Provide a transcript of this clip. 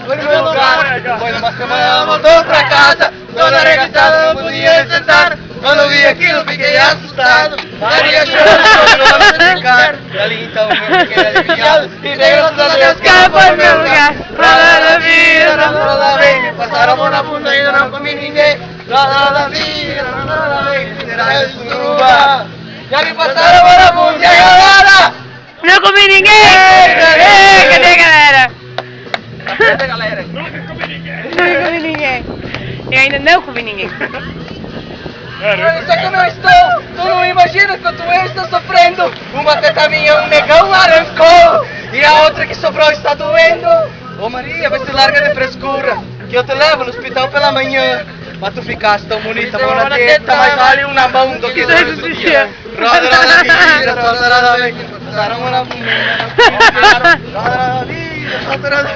Poi nos mandamos todos pra casa, toda arregaçada, não podia sentar. Quando vi aquilo fiquei assustado. Maria chorando, não ficar. E ali então eu fiquei aliviado. E graças a Deus que ela foi no meu lugar. Roda da vida, roda da vez. Passaram a mão na bunda e ainda não comi ninguém. Roda da vida, roda da vez. Será eu suruba? Já me passaram a mão na bunda e a galera. Não comi ninguém! Cadê a galera? Cadê a galera? Não comi ninguém. Eu ainda não comi ninguém. Olha só como eu estou! Tu não imagina quanto eu estou sofrendo! Uma teta minha, um negão arrancou! E a outra que sobrou está doendo! Ô Maria, vai se larga de frescura! Que eu te levo no hospital pela manhã! Mas tu ficaste tão bonita, mão na teta, mas vale um na mão do que dois do dia! Roda da vida, roda da vida! Passaram a mão na bunda, roda da vida, roda da vida!